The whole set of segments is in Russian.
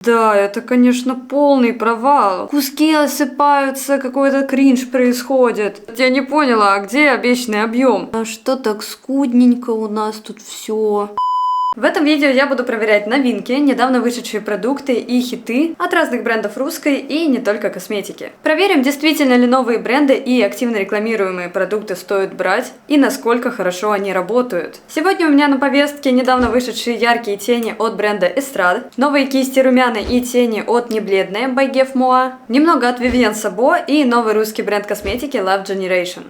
Да, это, конечно, полный провал. Куски осыпаются, какой-то кринж происходит. Я не поняла, а где обещанный объем? А что так скудненько у нас тут все? В этом видео я буду проверять новинки, недавно вышедшие продукты и хиты от разных брендов русской и не только косметики. Проверим, действительно ли новые бренды и активно рекламируемые продукты стоит брать и насколько хорошо они работают. Сегодня у меня на повестке недавно вышедшие яркие тени от бренда Estrade, новые кисти румяна и тени от Небледная by Gef Moa, немного от Vivienne Sabo и новый русский бренд косметики Love Generation.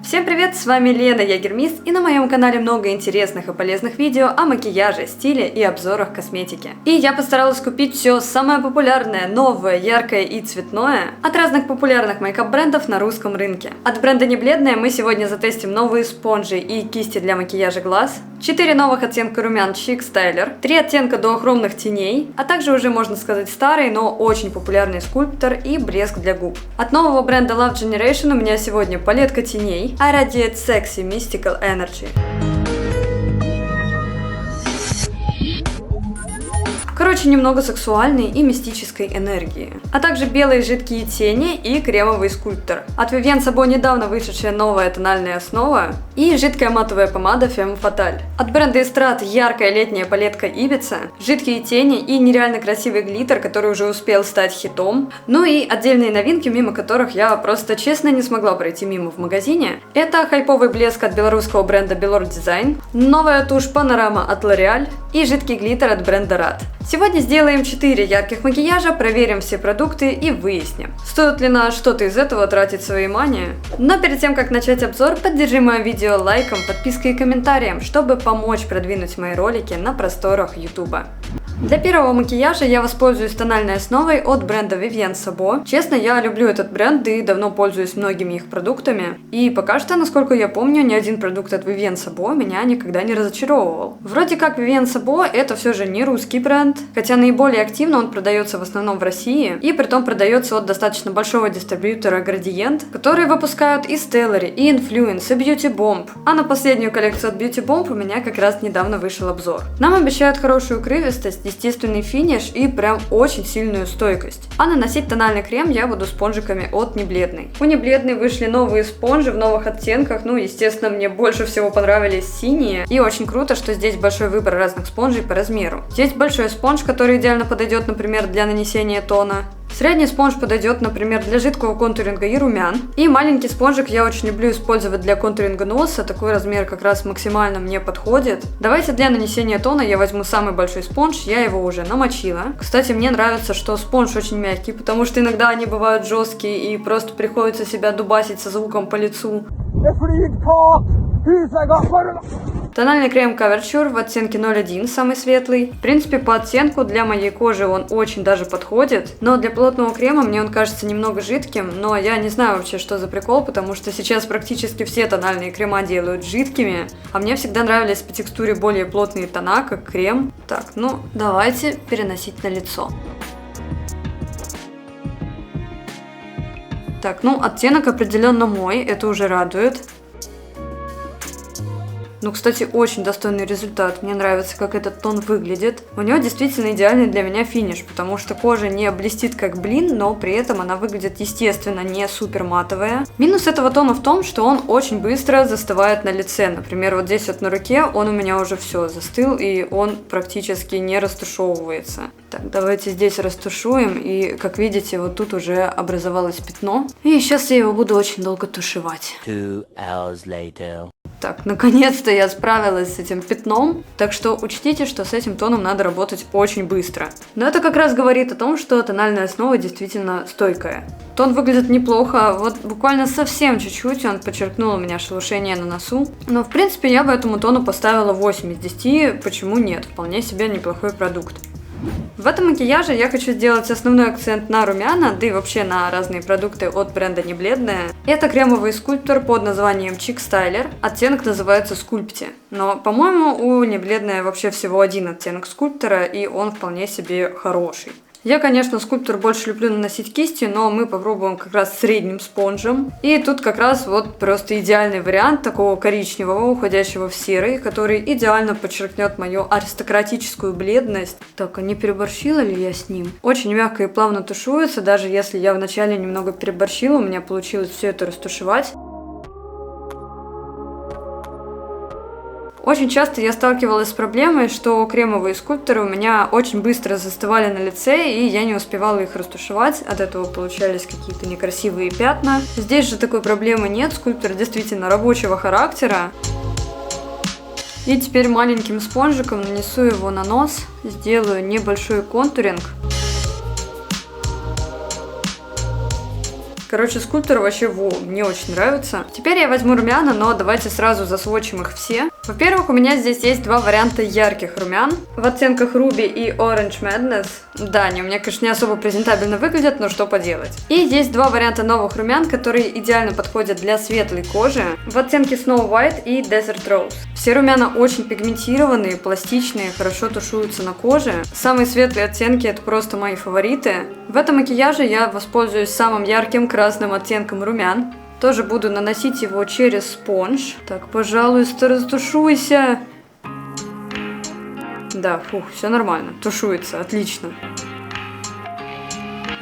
Всем привет, с вами Лена Ягермист, и на моем канале много интересных и полезных видео о макияже, стиле и обзорах косметики. И я постаралась купить все самое популярное, новое, яркое и цветное от разных популярных мейкап-брендов на русском рынке. От бренда Небледная мы сегодня затестим новые спонжи и кисти для макияжа глаз, 4 новых оттенка румян Chic Styler, 3 оттенка дуохромных теней, а также уже можно сказать старый, но очень популярный скульптор и блеск для губ. От нового бренда Love Generation у меня сегодня палетка теней I Radiate Sexy Mystical Energy. Короче, немного сексуальной и мистической энергии. А также белые жидкие тени и кремовый скульптор. От Vivienne Sabo недавно вышедшая новая тональная основа и жидкая матовая помада Femme Fatale. От бренда Estrade яркая летняя палетка Ibiza, жидкие тени и нереально красивый глиттер, который уже успел стать хитом. Ну и отдельные новинки, мимо которых я просто честно не смогла пройти мимо в магазине. Это хайповый блеск от белорусского бренда Belor Design, новая тушь Panorama от L'Oreal и жидкий глиттер от бренда Rad. Сегодня сделаем 4 ярких макияжа, проверим все продукты и выясним, стоит ли на что-то из этого тратить свои мани. Но перед тем, как начать обзор, поддержи мое видео лайком, подпиской и комментарием, чтобы помочь продвинуть мои ролики на просторах YouTube. Для первого макияжа я воспользуюсь тональной основой от бренда Vivienne Sabo. Честно, я люблю этот бренд и давно пользуюсь многими их продуктами. И пока что, насколько я помню, ни один продукт от Vivienne Sabo меня никогда не разочаровывал. Вроде как Vivienne Sabo это все же не русский бренд, хотя наиболее активно он продается в основном в России, и притом продается от достаточно большого дистрибьютора Gradient, которые выпускают и Stellary, и Influence, и Beauty Bomb. А на последнюю коллекцию от Beauty Bomb у меня как раз недавно вышел обзор. Нам обещают хорошую укрывистость, естественный финиш и прям очень сильную стойкость. А наносить тональный крем я буду спонжиками от Небледной. У Небледной вышли новые спонжи в новых оттенках, ну естественно мне больше всего понравились синие. И очень круто, что здесь большой выбор разных спонжей по размеру. Здесь большой спонж, который идеально подойдет, например, для нанесения тона. Средний спонж подойдет, например, для жидкого контуринга и румян. И маленький спонжик я очень люблю использовать для контуринга носа. Такой размер как раз максимально мне подходит. Давайте для нанесения тона я возьму самый большой спонж. Я его уже намочила. Кстати, мне нравится, что спонж очень мягкий, потому что иногда они бывают жесткие и просто приходится себя дубасить со звуком по лицу. Тональный крем Coverture в оттенке 01, самый светлый. В принципе, по оттенку для моей кожи он очень даже подходит. Но для плотного крема мне он кажется немного жидким. Но я не знаю вообще, что за прикол, потому что сейчас практически все тональные крема делают жидкими. А мне всегда нравились по текстуре более плотные тона, как крем. Так, ну давайте переносить на лицо. Так, ну оттенок определенно мой, это уже радует. Ну, кстати, очень достойный результат. Мне нравится, как этот тон выглядит. У него действительно идеальный для меня финиш, потому что кожа не блестит как блин, но при этом она выглядит естественно, не супер матовая. Минус этого тона в том, что он очень быстро застывает на лице. Например, вот здесь вот на руке он у меня уже все застыл, и он практически не растушевывается. Так, давайте здесь растушуем, и как видите, вот тут уже образовалось пятно. И сейчас я его буду очень долго тушевать. 2 hours later. Так, наконец-то я справилась с этим пятном, так что учтите, что с этим тоном надо работать очень быстро. Но это как раз говорит о том, что тональная основа действительно стойкая. Тон выглядит неплохо, вот буквально совсем чуть-чуть он подчеркнул у меня шелушение на носу. Но в принципе я бы этому тону поставила 8 из 10, почему нет, вполне себе неплохой продукт. В этом макияже я хочу сделать основной акцент на румяна, да и вообще на разные продукты от бренда Небледная. Это кремовый скульптор под названием Chic Styler, оттенок называется Sculpti. Но, по-моему, у Небледная вообще всего один оттенок скульптора, и он вполне себе хороший. Я, конечно, скульптор больше люблю наносить кистью, но мы попробуем как раз средним спонжем. И тут как раз вот просто идеальный вариант такого коричневого, уходящего в серый, который идеально подчеркнет мою аристократическую бледность. Так, а не переборщила ли я с ним? Очень мягко и плавно тушуется, даже если я вначале немного переборщила, у меня получилось все это растушевать. Очень часто я сталкивалась с проблемой, что кремовые скульпторы у меня очень быстро застывали на лице, и я не успевала их растушевать, от этого получались какие-то некрасивые пятна. Здесь же такой проблемы нет, скульптор действительно рабочего характера. И теперь маленьким спонжиком нанесу его на нос, сделаю небольшой контуринг. Короче, скульптор вообще мне очень нравится. Теперь я возьму румяна, но давайте сразу засвотчим их все. Во-первых, у меня здесь есть два варианта ярких румян в оттенках Ruby и Orange Madness. Да, они у меня, конечно, не особо презентабельно выглядят, но что поделать. И есть два варианта новых румян, которые идеально подходят для светлой кожи в оттенке Snow White и Desert Rose. Все румяна очень пигментированные, пластичные, хорошо тушуются на коже. Самые светлые оттенки — это просто мои фавориты. В этом макияже я воспользуюсь самым ярким красным оттенком румян. Тоже буду наносить его через спонж. Так, пожалуйста, растушуйся. Да, фух, все нормально. Тушуется, отлично.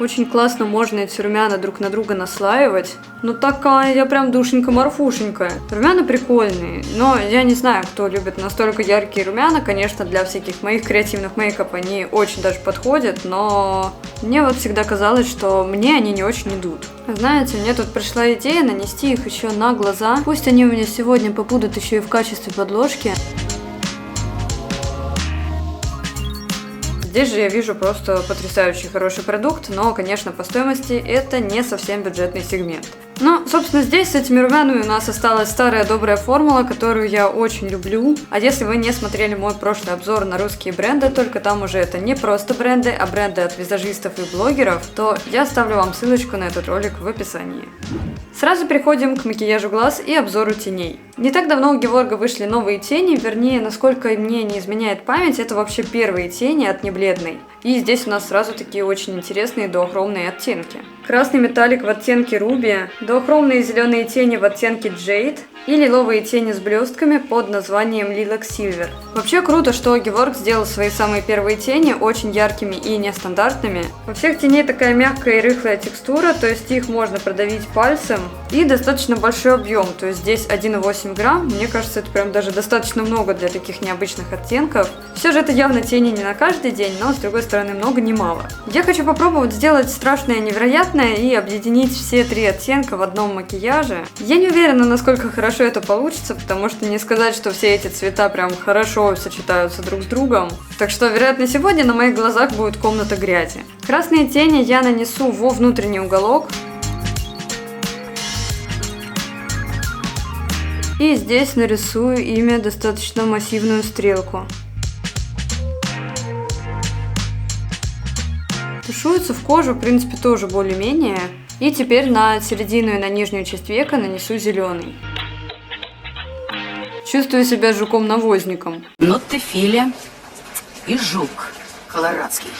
Очень классно можно эти румяна друг на друга наслаивать. Ну такая я прям душенька-морфушенька. Румяна прикольные, но я не знаю, кто любит настолько яркие румяна. Конечно, для всяких моих креативных мейкап они очень даже подходят, но мне вот всегда казалось, что мне они не очень идут. Знаете, мне тут пришла идея нанести их еще на глаза. Пусть они у меня сегодня побудут еще и в качестве подложки. Здесь же я вижу просто потрясающий хороший продукт, но, конечно, по стоимости это не совсем бюджетный сегмент. Но, собственно, здесь с этими румянами у нас осталась старая добрая формула, которую я очень люблю. А если вы не смотрели мой прошлый обзор на русские бренды, только там уже это не просто бренды, а бренды от визажистов и блогеров, то я оставлю вам ссылочку на этот ролик в описании. Сразу переходим к макияжу глаз и обзору теней. Не так давно у Геворга вышли новые тени, вернее, насколько мне не изменяет память, это вообще первые тени от небледной. И здесь у нас сразу такие очень интересные дуохромные оттенки. Красный металлик в оттенке Ruby, дуохромные зеленые тени в оттенке Jade и лиловые тени с блестками под названием Lilac Silver. Вообще круто, что Геворг сделал свои самые первые тени очень яркими и нестандартными. Во всех теней такая мягкая и рыхлая текстура, то есть их можно продавить пальцем. И достаточно большой объем, то есть здесь 1,8 грамм. Мне кажется, это прям даже достаточно много для таких необычных оттенков. Все же это явно тени не на каждый день, но с другой стороны много не мало. Я хочу попробовать сделать страшное невероятное и объединить все три оттенка в одном макияже. Я не уверена, насколько хорошо это получится, потому что не сказать, что все эти цвета прям хорошо сочетаются друг с другом. Так что, вероятно, сегодня на моих глазах будет комната грязи. Красные тени я нанесу во внутренний уголок. И здесь нарисую ими достаточно массивную стрелку. Тушуется в кожу, в принципе, тоже более-менее. И теперь на середину и на нижнюю часть века нанесу зеленый. Чувствую себя жуком-навозником. Ну ты Филя и жук колорадский.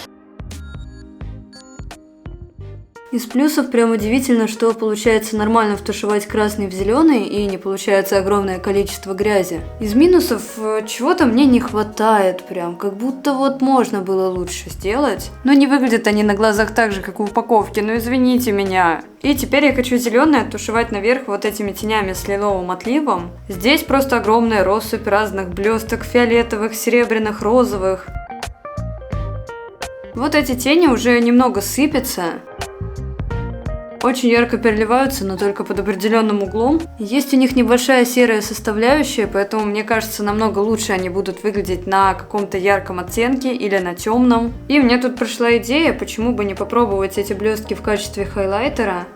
Из плюсов прям удивительно, что получается нормально втушевать красный в зеленый и не получается огромное количество грязи. Из минусов чего-то мне не хватает прям, как будто вот можно было лучше сделать. Но не выглядят они на глазах так же, как в упаковке, ну извините меня. И теперь я хочу зеленый оттушевать наверх вот этими тенями с лиловым отливом. Здесь просто огромная россыпь разных блесток, фиолетовых, серебряных, розовых. Вот эти тени уже немного сыпятся. Очень ярко переливаются, но только под определенным углом. Есть у них небольшая серая составляющая, поэтому мне кажется, намного лучше они будут выглядеть на каком-то ярком оттенке или на темном. И мне тут пришла идея, почему бы не попробовать эти блестки в качестве хайлайтера.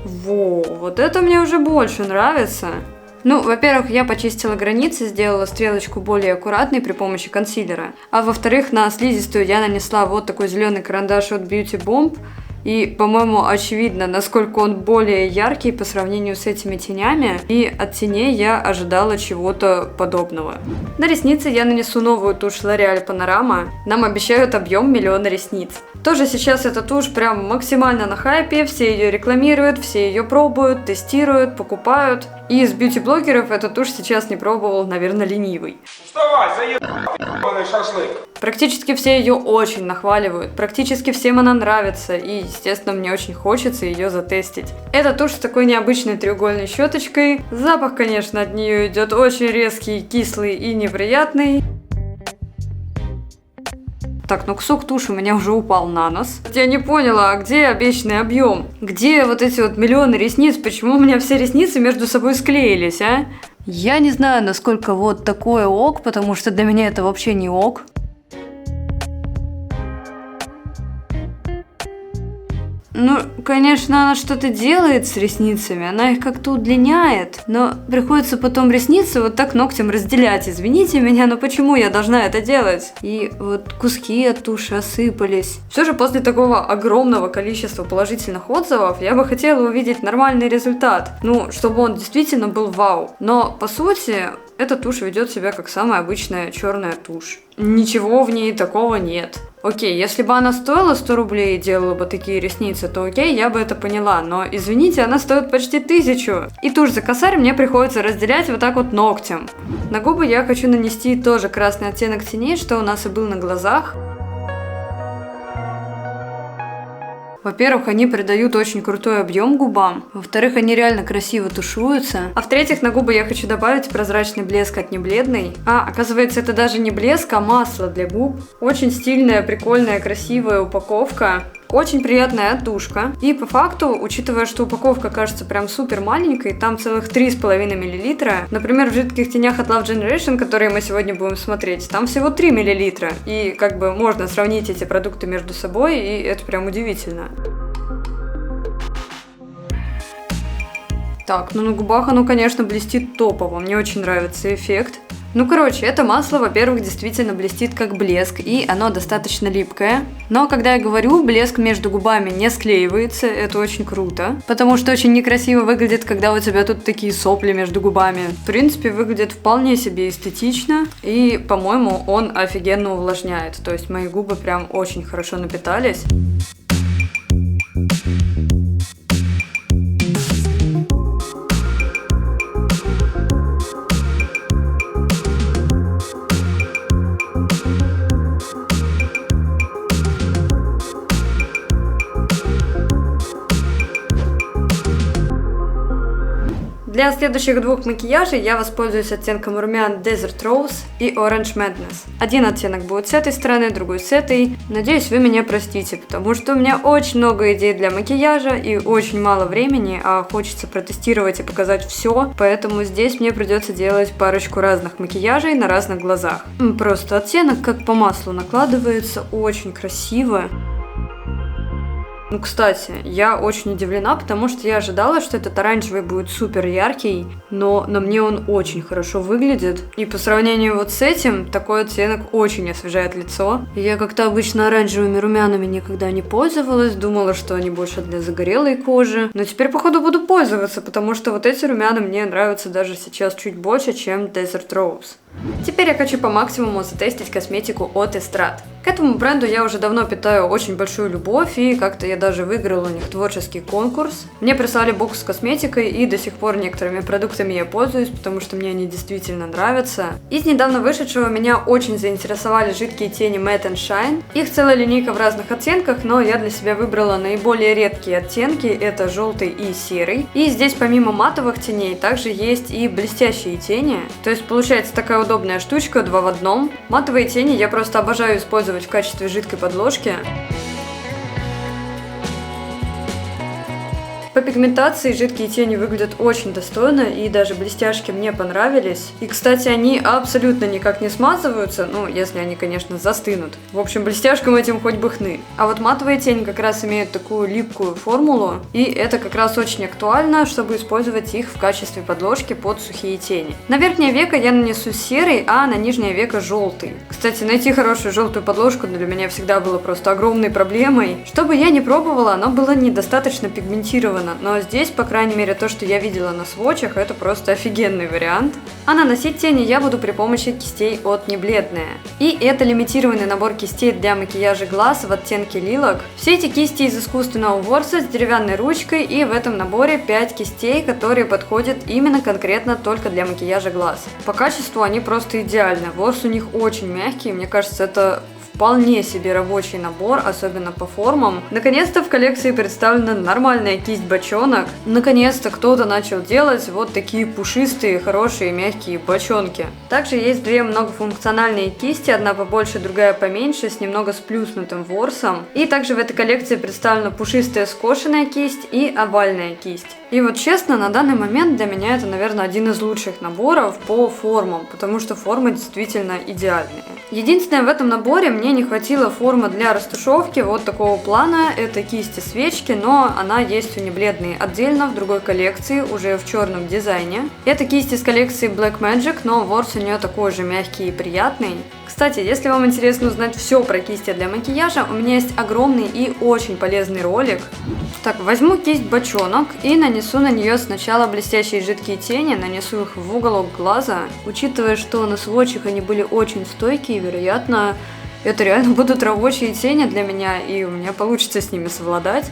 Во, вот это мне уже больше нравится. Ну, во-первых, я почистила границы, сделала стрелочку более аккуратной при помощи консилера. А во-вторых, на слизистую я нанесла вот такой зеленый карандаш от Beauty Bomb. И, по-моему, очевидно, насколько он более яркий по сравнению с этими тенями. И от теней я ожидала чего-то подобного. На ресницы я нанесу новую тушь L'Oréal Panorama. Нам обещают объем 1 000 000 ресниц. Тоже сейчас эта тушь прям максимально на хайпе. Все ее рекламируют, все ее пробуют, тестируют, покупают. И из бьюти-блогеров эту тушь сейчас не пробовал, наверное, ленивый. Вставай, заебанный шашлык. Практически все ее очень нахваливают, практически всем она нравится, и, естественно, мне очень хочется ее затестить. Эта тушь с такой необычной треугольной щеточкой. Запах, конечно, от нее идет очень резкий, кислый и неприятный. Так, ну кусок туши у меня уже упал на нос. Я не поняла, а где обещанный объем? Где вот эти вот миллионы ресниц? Почему у меня все ресницы между собой склеились, а? Я не знаю, насколько вот такое ок, потому что для меня это вообще не ок. Ну, конечно, она что-то делает с ресницами, она их как-то удлиняет, но приходится потом ресницы вот так ногтем разделять. Извините меня, но почему я должна это делать? И вот куски от туши осыпались. Все же после такого огромного количества положительных отзывов я бы хотела увидеть нормальный результат. Ну, чтобы он действительно был вау. Но, по сути, эта тушь ведет себя как самая обычная черная тушь. Ничего в ней такого нет. Окей, если бы она стоила 100 рублей и делала бы такие ресницы, то окей, я бы это поняла. Но, извините, она стоит почти 1000. И тушь за косарь мне приходится разделять вот так вот ногтем. На губы я хочу нанести тоже красный оттенок теней, что у нас и был на глазах. Во-первых, они придают очень крутой объем губам. Во-вторых, они реально красиво тушуются. А в-третьих, на губы я хочу добавить прозрачный блеск от Небледной. А, оказывается, это даже не блеск, а масло для губ. Очень стильная, прикольная, красивая упаковка. Очень приятная тушка. И по факту, учитывая, что упаковка кажется прям супер маленькой, там целых 3,5 мл. Например, в жидких тенях от Love Generation, которые мы сегодня будем смотреть, там всего 3 мл. И как бы можно сравнить эти продукты между собой, и это прям удивительно. Так, ну на губах оно, конечно, блестит топово. Мне очень нравится эффект. Ну, короче, это масло, во-первых, действительно блестит как блеск, и оно достаточно липкое. Но, когда я говорю, блеск между губами не склеивается, это очень круто. Потому что очень некрасиво выглядит, когда у тебя тут такие сопли между губами. В принципе, выглядит вполне себе эстетично, и, по-моему, он офигенно увлажняет. То есть мои губы прям очень хорошо напитались. Для следующих двух макияжей я воспользуюсь оттенком румян Desert Rose и Orange Madness. Один оттенок будет с этой стороны, другой с этой. Надеюсь, вы меня простите, потому что у меня очень много идей для макияжа и очень мало времени, а хочется протестировать и показать все, поэтому здесь мне придется делать парочку разных макияжей на разных глазах. Просто оттенок как по маслу накладывается, очень красиво. Ну, кстати, я очень удивлена, потому что я ожидала, что этот оранжевый будет супер яркий, но на мне он очень хорошо выглядит. И по сравнению вот с этим, такой оттенок очень освежает лицо. Я как-то обычно оранжевыми румянами никогда не пользовалась, думала, что они больше для загорелой кожи. Но теперь, походу, буду пользоваться, потому что вот эти румяна мне нравятся даже сейчас чуть больше, чем Desert Rose. Теперь я хочу по максимуму затестить косметику от Estrade. К этому бренду я уже давно питаю очень большую любовь, и как-то я даже выиграла у них творческий конкурс. Мне прислали бокс с косметикой, и до сих пор некоторыми продуктами я пользуюсь, потому что мне они действительно нравятся. Из недавно вышедшего меня очень заинтересовали жидкие тени Matte and Shine. Их целая линейка в разных оттенках, но я для себя выбрала наиболее редкие оттенки, это желтый и серый. И здесь помимо матовых теней также есть и блестящие тени, то есть получается такая удобная штучка, 2 в 1. Матовые тени я просто обожаю использовать в качестве жидкой подложки. По пигментации жидкие тени выглядят очень достойно, и даже блестяшки мне понравились. И, кстати, они абсолютно никак не смазываются, ну, если они, конечно, застынут. В общем, блестяшкам этим хоть бы хны. А вот матовые тени как раз имеют такую липкую формулу, и это как раз очень актуально, чтобы использовать их в качестве подложки под сухие тени. На верхнее веко я нанесу серый, а на нижнее веко желтый. Кстати, найти хорошую желтую подложку для меня всегда было просто огромной проблемой. Что бы я ни пробовала, оно было недостаточно пигментировано, но здесь, по крайней мере, то, что я видела на свотчах, это просто офигенный вариант. А наносить тени я буду при помощи кистей от Небледная. И это лимитированный набор кистей для макияжа глаз в оттенке лилок. Все эти кисти из искусственного ворса с деревянной ручкой, и в этом наборе 5 кистей, которые подходят именно конкретно только для макияжа глаз. По качеству они просто идеальны. Ворс у них очень мягкий, мне кажется, это вполне себе рабочий набор, особенно по формам. Наконец-то в коллекции представлена нормальная кисть-бочонок. Наконец-то кто-то начал делать вот такие пушистые, хорошие, мягкие бочонки. Также есть две многофункциональные кисти, одна побольше, другая поменьше, с немного сплюснутым ворсом. И также в этой коллекции представлена пушистая скошенная кисть и овальная кисть. И вот честно, на данный момент для меня это, наверное, один из лучших наборов по формам, потому что формы действительно идеальные. Единственное, в этом наборе мне не хватило формы для растушевки вот такого плана. Это кисти свечки, но она есть у Небледной отдельно в другой коллекции, уже в черном дизайне. Это кисть из коллекции Black Magic, но ворс у нее такой же мягкий и приятный. Кстати, если вам интересно узнать все про кисти для макияжа, у меня есть огромный и очень полезный ролик. Так, возьму кисть бочонок и нанесу на нее сначала блестящие жидкие тени, нанесу их в уголок глаза. Учитывая, что на свотчах они были очень стойкие, вероятно, это реально будут рабочие тени для меня, и у меня получится с ними совладать.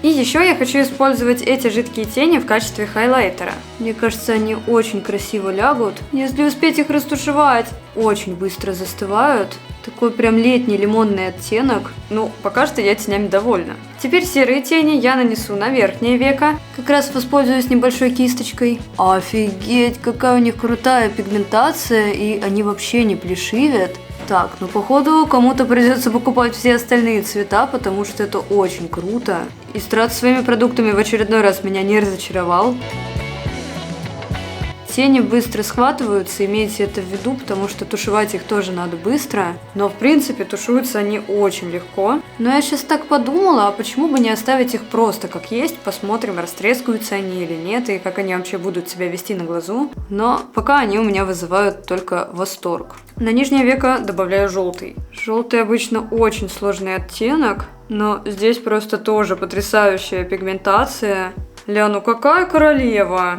И еще я хочу использовать эти жидкие тени в качестве хайлайтера. Мне кажется, они очень красиво лягут, если успеть их растушевать. Очень быстро застывают. Такой прям летний лимонный оттенок. Ну, пока что я тенями довольна. Теперь серые тени я нанесу на верхнее веко. Как раз воспользуюсь небольшой кисточкой. Офигеть, какая у них крутая пигментация, и они вообще не плешивят. Так, ну походу кому-то придется покупать все остальные цвета, потому что это очень круто. И Страт своими продуктами в очередной раз меня не разочаровал. Тени быстро схватываются, имейте это в виду, потому что тушевать их тоже надо быстро. Но в принципе тушуются они очень легко. Но я сейчас так подумала, а почему бы не оставить их просто как есть, посмотрим, растрескаются они или нет, и как они вообще будут себя вести на глазу. Но пока они у меня вызывают только восторг. На нижнее веко добавляю желтый. Желтый обычно очень сложный оттенок, но здесь просто тоже потрясающая пигментация. Ля, ну какая королева!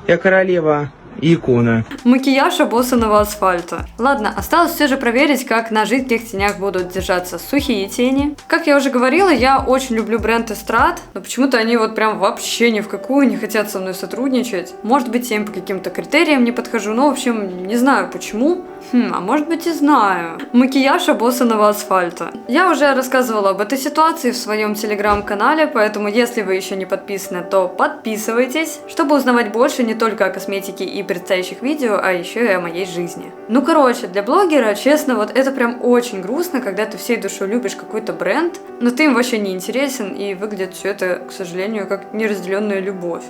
Я королева и икона. Макияж обоссанного асфальта. Ладно, осталось все же проверить, как на жидких тенях будут держаться сухие тени. Как я уже говорила, я очень люблю бренд Эстрад, но почему-то они вот прям вообще ни в какую не хотят со мной сотрудничать. Может быть, я им по каким-то критериям не подхожу, но в общем, не знаю почему. А может быть и знаю. Макияж обоссанного асфальта. Я уже рассказывала об этой ситуации в своем телеграм-канале, поэтому если вы еще не подписаны, то подписывайтесь, чтобы узнавать больше не только о косметике и предстоящих видео, а еще и о моей жизни. Ну короче, для блогера, честно, вот это прям очень грустно, когда ты всей душой любишь какой-то бренд, но ты им вообще не интересен, и выглядит все это, к сожалению, как неразделенная любовь.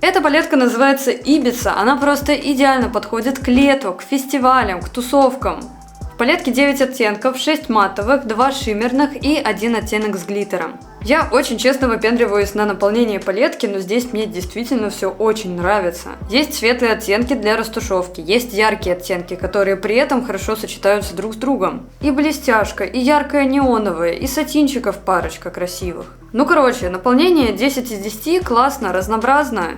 Эта палетка называется Ибица, она просто идеально подходит к лету, к фестивалям, к тусовкам. В палетке 9 оттенков, 6 матовых, 2 шиммерных и 1 оттенок с глиттером. Я очень честно выпендриваюсь на наполнение палетки, но здесь мне действительно все очень нравится. Есть светлые оттенки для растушевки, есть яркие оттенки, которые при этом хорошо сочетаются друг с другом. И блестяшка, и яркая неоновая, и сатинчиков парочка красивых. Ну короче, наполнение 10 из 10, классно, разнообразно.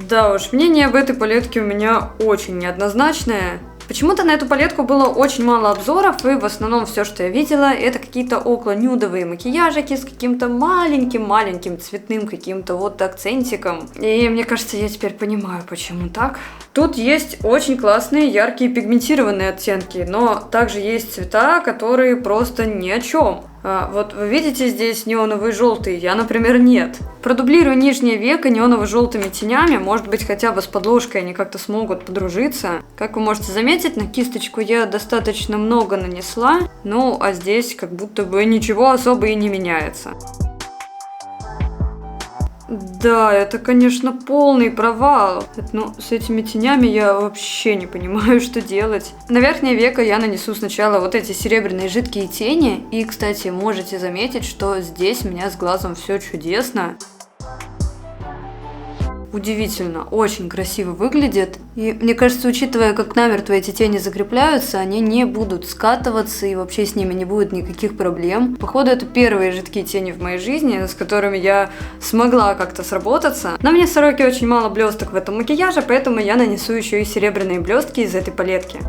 Да уж, мнение об этой палетке у меня очень неоднозначное. Почему-то на эту палетку было очень мало обзоров, и в основном все, что я видела, это какие-то около нюдовые макияжики с каким-то маленьким цветным каким-то вот акцентиком. И мне кажется, я теперь понимаю, почему так. Тут есть очень классные, яркие, пигментированные оттенки, но также есть цвета, которые просто ни о чем. Вот вы видите здесь неоновый желтый, я, например, нет. Продублирую нижнее веко неоново-желтыми тенями, может быть, хотя бы с подложкой они как-то смогут подружиться. Как вы можете заметить, на кисточку я достаточно много нанесла, ну а здесь как будто бы ничего особо и не меняется. Да, это, конечно, полный провал. Ну, с этими тенями я вообще не понимаю, что делать. На верхнее веко я нанесу сначала вот эти серебряные жидкие тени. И, кстати, можете заметить, что здесь у меня с глазом все чудесно. Удивительно, очень красиво выглядит. И мне кажется, учитывая, как намертво эти тени закрепляются, они не будут скатываться и вообще с ними не будет никаких проблем. Походу, это первые жидкие тени в моей жизни, с которыми я смогла как-то сработаться. На мне сороки очень мало блесток в этом макияже, поэтому я нанесу еще и серебряные блестки из этой палетки.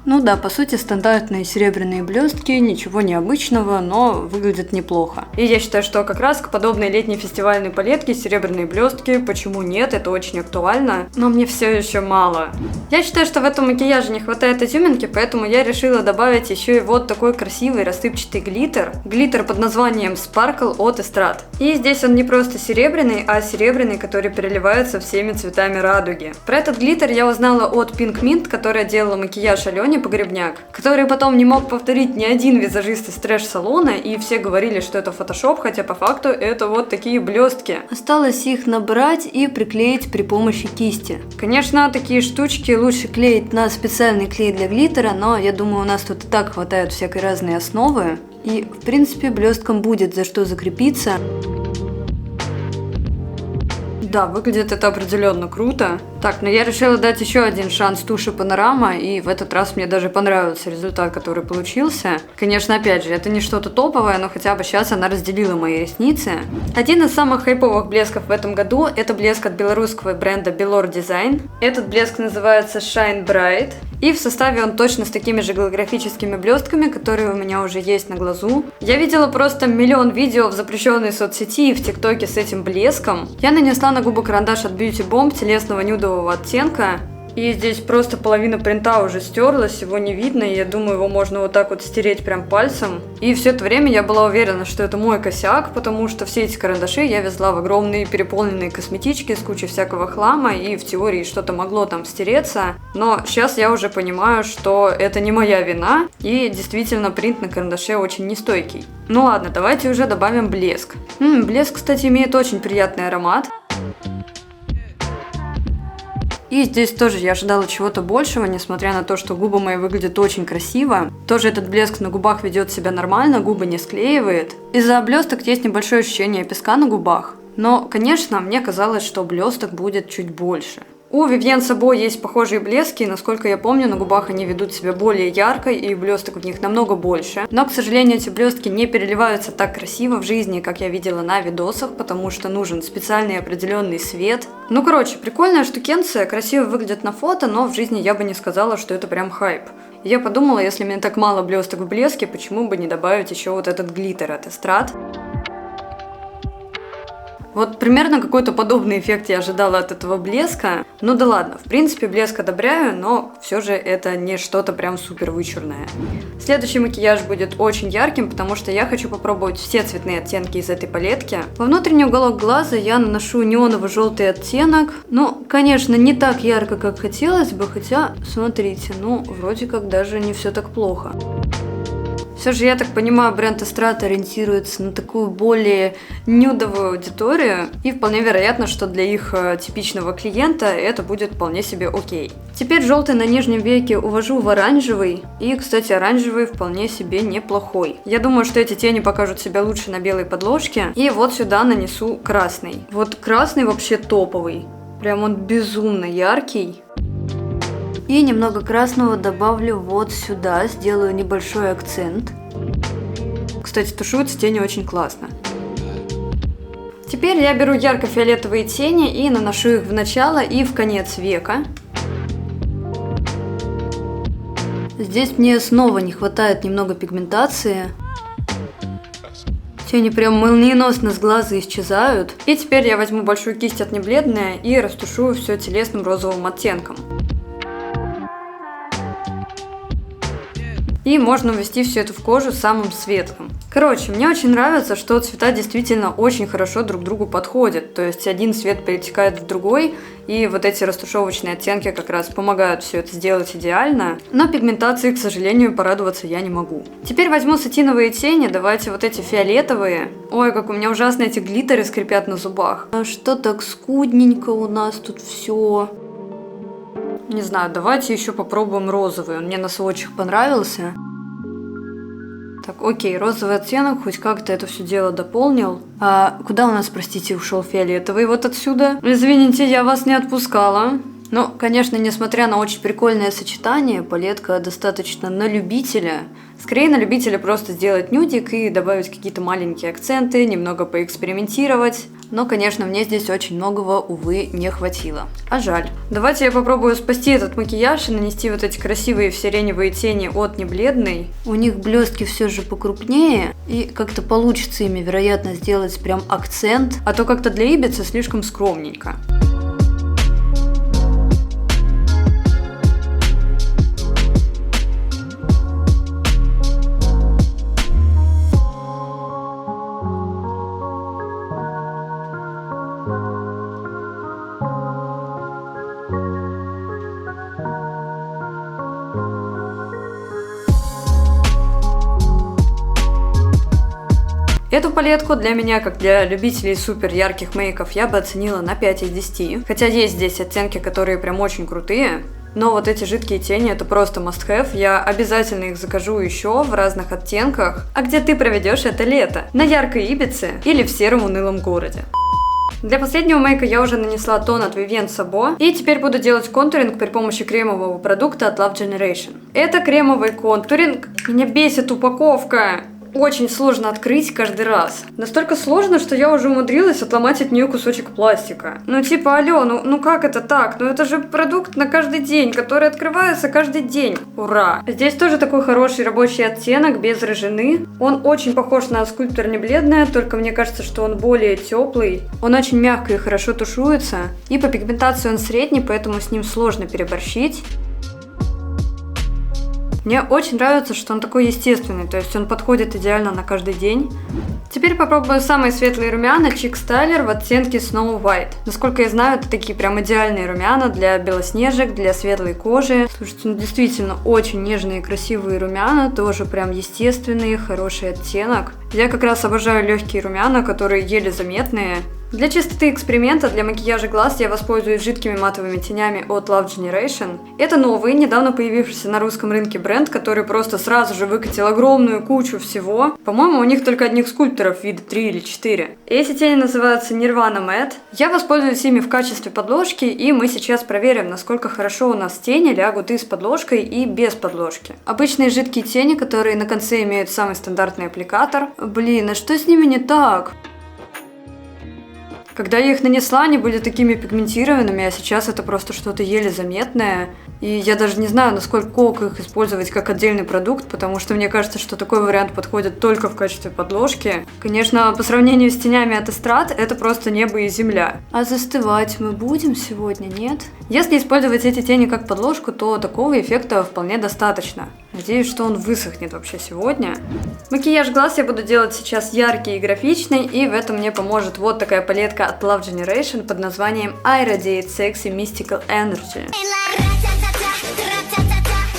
Ну да, по сути, стандартные серебряные блестки, ничего необычного, но выглядят неплохо. И я считаю, что как раз к подобной летней фестивальной палетке серебряные блестки, почему нет, это очень актуально, но мне все еще мало. Я считаю, что в этом макияже не хватает изюминки, поэтому я решила добавить еще и вот такой красивый рассыпчатый глиттер. Глиттер под названием Sparkle от Estrade. И здесь он не просто серебряный, а серебряный, который переливается всеми цветами радуги. Про этот глиттер я узнала от Pink Mint, которая делала макияж Алене Погребняк, который потом не мог повторить ни один визажист из трэш-салона, и все говорили, что это фотошоп, хотя по факту это вот такие блестки. Осталось их набрать и приклеить при помощи кисти. Конечно, такие штучки лучше клеить на специальный клей для глиттера, но я думаю, у нас тут и так хватает всякой разной основы, и в принципе блесткам будет за что закрепиться. Да, выглядит это определенно круто. Так, но я решила дать еще один шанс туши Панорама, и в этот раз мне даже понравился результат, который получился. Конечно, опять же, это не что-то топовое, но хотя бы сейчас она разделила мои ресницы. Один из самых хайповых блесков в этом году – это блеск от белорусского бренда Belor Design. Этот блеск называется Shine Bright, и в составе он точно с такими же голографическими блестками, которые у меня уже есть на глазу. Я видела просто миллион видео в запрещенной соцсети и в ТикТоке с этим блеском. Я нанесла на губы карандаш от Beauty Bomb телесного нюдового оттенка. И здесь просто половина принта уже стерлась, его не видно, и я думаю, его можно вот так вот стереть прям пальцем. И все это время я была уверена, что это мой косяк, потому что все эти карандаши я везла в огромные переполненные косметички с кучей всякого хлама, и в теории что-то могло там стереться. Но сейчас я уже понимаю, что это не моя вина, и действительно принт на карандаше очень нестойкий. Ну ладно, давайте уже добавим блеск. Блеск, кстати, имеет очень приятный аромат. И здесь тоже я ожидала чего-то большего, несмотря на то, что губы мои выглядят очень красиво. Тоже этот блеск на губах ведет себя нормально, губы не склеивает. Из-за блесток есть небольшое ощущение песка на губах. Но, конечно, мне казалось, что блесток будет чуть больше. У Vivienne Sabo есть похожие блески, и, насколько я помню, на губах они ведут себя более ярко, и блесток в них намного больше. Но, к сожалению, эти блестки не переливаются так красиво в жизни, как я видела на видосах, потому что нужен специальный определенный свет. Ну, короче, прикольная штукенция, красиво выглядит на фото, но в жизни я бы не сказала, что это прям хайп. Я подумала, если мне так мало блесток в блеске, почему бы не добавить еще вот этот глиттер от Estrade. Вот примерно какой-то подобный эффект я ожидала от этого блеска. Ну да ладно, в принципе блеск одобряю, но все же это не что-то прям супер вычурное. Следующий макияж будет очень ярким, потому что я хочу попробовать все цветные оттенки из этой палетки. Во внутренний уголок глаза я наношу неоново-желтый оттенок. Ну, конечно, не так ярко, как хотелось бы, хотя, смотрите, ну, вроде как даже не все так плохо. Все же, я так понимаю, бренд Estrade ориентируется на такую более нюдовую аудиторию, и вполне вероятно, что для их типичного клиента это будет вполне себе окей. Теперь желтый на нижнем веке увожу в оранжевый, и, кстати, оранжевый вполне себе неплохой. Я думаю, что эти тени покажут себя лучше на белой подложке, и вот сюда нанесу красный. Вот красный вообще топовый, прям он безумно яркий. И немного красного добавлю вот сюда, сделаю небольшой акцент. Кстати, тушуются тени очень классно. Теперь я беру ярко-фиолетовые тени и наношу их в начало и в конец века. Здесь мне снова не хватает немного пигментации. Тени прям молниеносно с глаза исчезают. И теперь я возьму большую кисть от небледная и растушую все телесным розовым оттенком. И можно ввести все это в кожу самым светлым. Короче, мне очень нравится, что цвета действительно очень хорошо друг другу подходят. То есть один цвет перетекает в другой, и вот эти растушевочные оттенки как раз помогают все это сделать идеально. Но пигментации, к сожалению, порадоваться я не могу. Теперь возьму сатиновые тени, давайте вот эти фиолетовые. Ой, как у меня ужасно эти глиттеры скрипят на зубах. А что так скудненько у нас тут все. Не знаю, давайте еще попробуем розовый. Он мне на сводчах понравился. Так, окей, розовый оттенок хоть как-то это все дело дополнил. А куда у нас, простите, ушел фиолетовый? Вот отсюда. Извините, я вас не отпускала. Ну, конечно, несмотря на очень прикольное сочетание, палетка достаточно на любителя. Скорее на любителя просто сделать нюдик и добавить какие-то маленькие акценты, немного поэкспериментировать. Но, конечно, мне здесь очень многого, увы, не хватило. А жаль. Давайте я попробую спасти этот макияж и нанести вот эти красивые сиреневые тени от небледной. У них блестки все же покрупнее, и как-то получится ими, вероятно, сделать прям акцент. А то как-то для ибица слишком скромненько. Эту палетку для меня, как для любителей супер ярких мейков, я бы оценила на 5 из 10. Хотя есть здесь оттенки, которые прям очень крутые. Но вот эти жидкие тени это просто must have. Я обязательно их закажу еще в разных оттенках. А где ты проведешь это лето? На яркой Ибице или в сером унылом городе? Для последнего мейка я уже нанесла тон от Vivienne Sabo. И теперь буду делать контуринг при помощи кремового продукта от Love Generation. Это кремовый контуринг. Меня бесит упаковка. Очень сложно открыть каждый раз. Настолько сложно, что я уже умудрилась отломать от нее кусочек пластика. Ну типа, алло, ну как это так? Ну это же продукт на каждый день, который открывается каждый день. Ура! Здесь тоже такой хороший рабочий оттенок, без рыжины. Он очень похож на скульптор не бледная, только мне кажется, что он более теплый. Он очень мягко и хорошо тушуется. И по пигментации он средний, поэтому с ним сложно переборщить. Мне очень нравится, что он такой естественный, то есть он подходит идеально на каждый день. Теперь попробую самые светлые румяна Cheek Styler в оттенке Snow White. Насколько я знаю, это такие прям идеальные румяна для белоснежек, для светлой кожи. Слушайте, ну действительно очень нежные и красивые румяна, тоже прям естественные, хороший оттенок. Я как раз обожаю легкие румяна, которые еле заметные. Для чистоты эксперимента для макияжа глаз я воспользуюсь жидкими матовыми тенями от Love Generation. Это новый, недавно появившийся на русском рынке бренд, который просто сразу же выкатил огромную кучу всего. По-моему, у них только одних скульпторов вида 3 или 4. Эти тени называются Nirvana Matte. Я воспользуюсь ими в качестве подложки, и мы сейчас проверим, насколько хорошо у нас тени лягут и с подложкой, и без подложки. Обычные жидкие тени, которые на конце имеют самый стандартный аппликатор. Блин, а что с ними не так? Когда я их нанесла, они были такими пигментированными, а сейчас это просто что-то еле заметное. И я даже не знаю, насколько их использовать как отдельный продукт, потому что мне кажется, что такой вариант подходит только в качестве подложки. Конечно, по сравнению с тенями от Эстрад, это просто небо и земля. А застывать мы будем сегодня, нет? Если использовать эти тени как подложку, то такого эффекта вполне достаточно. Надеюсь, что он высохнет вообще сегодня. Макияж глаз я буду делать сейчас яркий и графичный, и в этом мне поможет вот такая палетка от Love Generation под названием I Radiate Sexy Mystical Energy.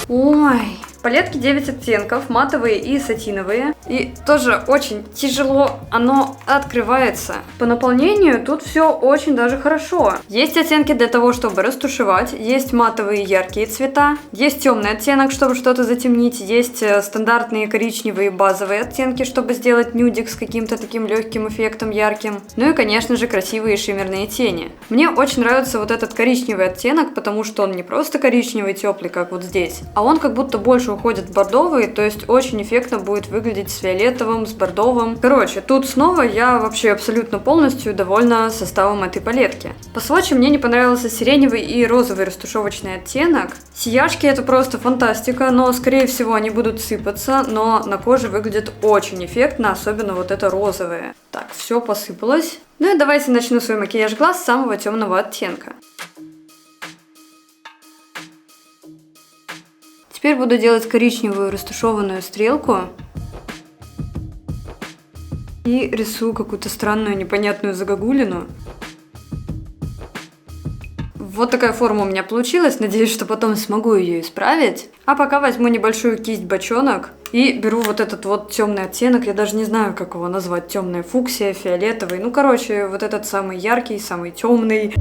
Ой, палетки 9 оттенков, матовые и сатиновые. И тоже очень тяжело оно открывается. По наполнению тут все очень даже хорошо. Есть оттенки для того, чтобы растушевать, есть матовые яркие цвета, есть темный оттенок, чтобы что-то затемнить, есть стандартные коричневые базовые оттенки, чтобы сделать нюдик с каким-то таким легким эффектом ярким. Ну и, конечно же, красивые шиммерные тени. Мне очень нравится вот этот коричневый оттенок, потому что он не просто коричневый теплый, как вот здесь, а он как будто больше уходит в бордовый, то есть очень эффектно будет выглядеть с фиолетовым, с бордовым. Короче, тут снова я вообще абсолютно полностью довольна составом этой палетки. По сводчу мне не понравился сиреневый и розовый растушевочный оттенок. Сияшки это просто фантастика, но скорее всего они будут сыпаться, но на коже выглядит очень эффектно, особенно вот это розовое. Так, все посыпалось. Ну и давайте начну свой макияж глаз с самого темного оттенка. Теперь буду делать коричневую растушеванную стрелку. И рисую какую-то странную непонятную загогулину. Вот такая форма у меня получилась, надеюсь, что потом смогу ее исправить. А пока возьму небольшую кисть-бочонок и беру вот этот вот темный оттенок, я даже не знаю, как его назвать, темная фуксия, фиолетовый, ну короче, вот этот самый яркий, самый темный.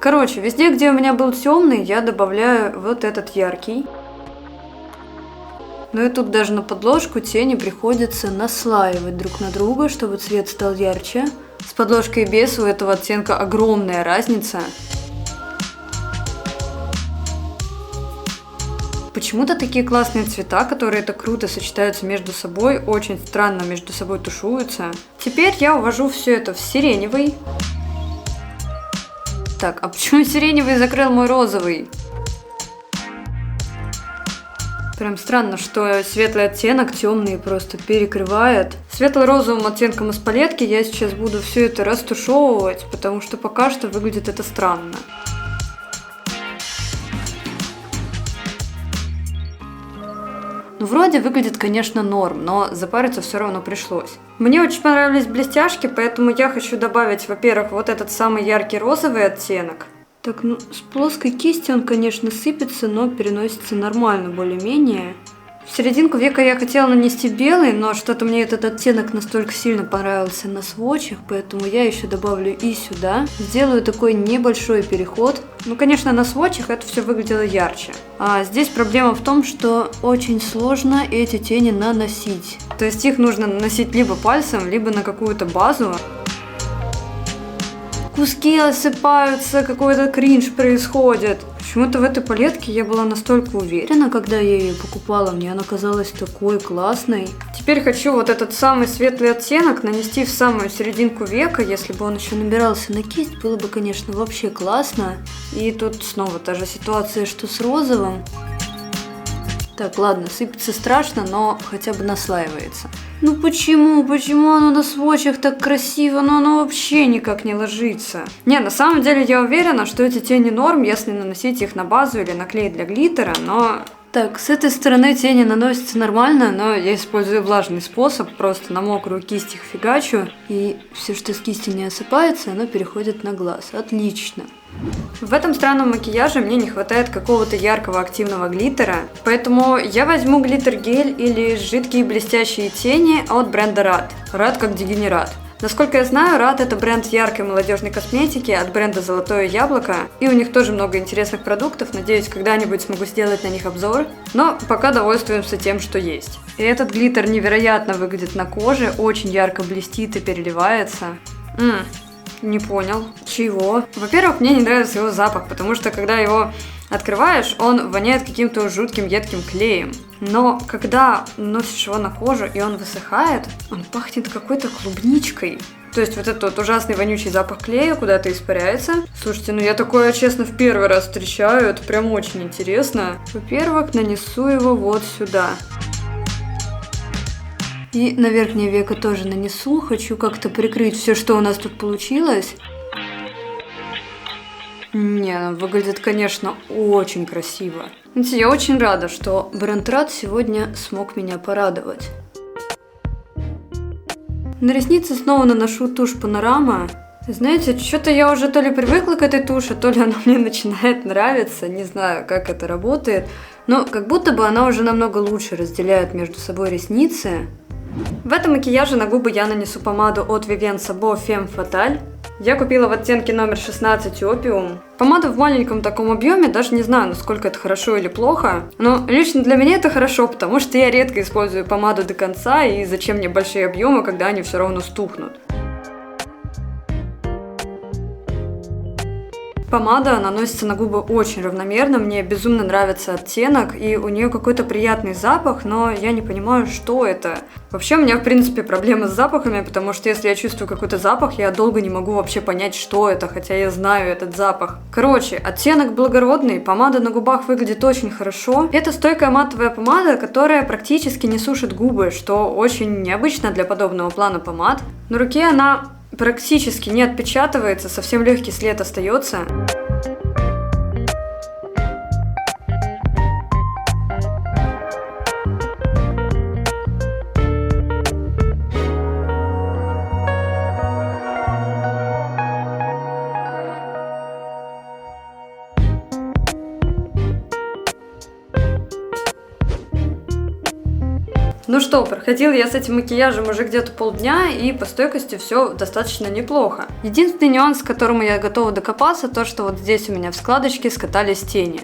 Короче, везде, где у меня был темный, я добавляю вот этот яркий. Ну и тут даже на подложку тени приходится наслаивать друг на друга, чтобы цвет стал ярче. С подложкой и без у этого оттенка огромная разница. Почему-то такие классные цвета, которые так круто сочетаются между собой, очень странно между собой тушуются. Теперь я увожу все это в сиреневый. Так, а почему сиреневый закрыл мой розовый? Прям странно, что светлый оттенок темный просто перекрывает. Светло-розовым оттенком из палетки я сейчас буду все это растушевывать, потому что пока что выглядит это странно. Ну, вроде выглядит, конечно, норм, но запариться все равно пришлось. Мне очень понравились блестяшки, поэтому я хочу добавить, во-первых, вот этот самый яркий розовый оттенок. Так, ну, с плоской кисти он, конечно, сыпется, но переносится нормально, более-менее. В серединку века я хотела нанести белый, но что-то мне этот оттенок настолько сильно понравился на свотчах, поэтому я еще добавлю и сюда. Сделаю такой небольшой переход. Ну, конечно, на свотчах это все выглядело ярче. А здесь проблема в том, что очень сложно эти тени наносить. То есть их нужно наносить либо пальцем, либо на какую-то базу. Куски осыпаются, какой-то кринж происходит. Почему-то в этой палетке я была настолько уверена, когда я ее покупала, мне она казалась такой классной. Теперь хочу вот этот самый светлый оттенок нанести в самую серединку века. Если бы он еще набирался на кисть, было бы, конечно, вообще классно. И тут снова та же ситуация, что с розовым. Так, ладно, сыпется страшно, но хотя бы наслаивается. Ну почему? Почему оно на свотчах так красиво, но оно вообще никак не ложится? Не, на самом деле я уверена, что эти тени норм, если наносить их на базу или на клей для глиттера, но... Так, с этой стороны тени наносятся нормально, но я использую влажный способ, просто на мокрую кисть их фигачу, и все, что с кисти не осыпается, оно переходит на глаз. Отлично. В этом странном макияже мне не хватает какого-то яркого активного глиттера, поэтому я возьму глиттер-гель или жидкие блестящие тени от бренда RAD. RAD как дегенерат. Насколько я знаю, RAD это бренд яркой молодежной косметики от бренда Золотое Яблоко, и у них тоже много интересных продуктов, надеюсь, когда-нибудь смогу сделать на них обзор, но пока довольствуемся тем, что есть. И этот глиттер невероятно выглядит на коже, очень ярко блестит и переливается. Не понял. Чего? Во-первых, мне не нравится его запах, потому что когда его открываешь, он воняет каким-то жутким едким клеем. Но когда носишь его на кожу и он высыхает, он пахнет какой-то клубничкой. То есть вот этот вот ужасный вонючий запах клея куда-то испаряется. Слушайте, ну я такое, честно, в первый раз встречаю, это прям очень интересно. Во-первых, нанесу его вот сюда. И на верхнее веко тоже нанесу. Хочу как-то прикрыть все, что у нас тут получилось. Не, ну выглядит, конечно, очень красиво. Знаете, я очень рада, что бренд RAD сегодня смог меня порадовать. На ресницы снова наношу тушь Panorama. Знаете, что-то я уже то ли привыкла к этой туши, то ли она мне начинает нравиться. Не знаю, как это работает. Но как будто бы она уже намного лучше разделяет между собой ресницы. В этом макияже на губы я нанесу помаду от Vivien Sabo Femme Fatale. Я купила в оттенке номер 16 Opium. Помада в маленьком таком объеме, даже не знаю, насколько это хорошо или плохо. Но лично для меня это хорошо, потому что я редко использую помаду до конца, и зачем мне большие объемы, когда они все равно стухнут. Помада наносится на губы очень равномерно, мне безумно нравится оттенок, и у нее какой-то приятный запах, но я не понимаю, что это. Вообще у меня, в принципе, проблемы с запахами, потому что если я чувствую какой-то запах, я долго не могу вообще понять, что это, хотя я знаю этот запах. Короче, оттенок благородный, помада на губах выглядит очень хорошо. Это стойкая матовая помада, которая практически не сушит губы, что очень необычно для подобного плана помад. На руке она практически не отпечатывается, совсем легкий след остается. Ну что, проходил я с этим макияжем уже где-то полдня, и по стойкости все достаточно неплохо. Единственный нюанс, к которому я готова докопаться, то что вот здесь у меня в складочке скатались тени.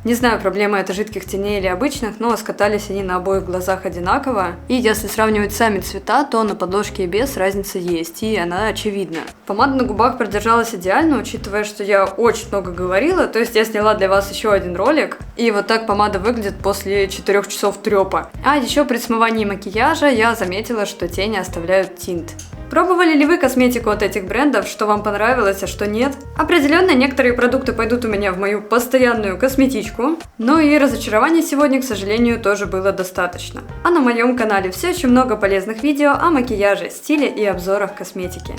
Не знаю, проблема это жидких теней или обычных, но скатались они на обоих глазах одинаково. И если сравнивать сами цвета, то на подложке и без разница есть, и она очевидна. Помада на губах продержалась идеально, учитывая, что я очень много говорила. То есть я сняла для вас еще один ролик, и вот так помада выглядит после 4 часов трепа. А еще при смывании макияжа я заметила, что тени оставляют тинт. Пробовали ли вы косметику от этих брендов, что вам понравилось, а что нет? Определенно, некоторые продукты пойдут у меня в мою постоянную косметичку, но и разочарований сегодня, к сожалению, тоже было достаточно. А на моем канале все еще много полезных видео о макияже, стиле и обзорах косметики.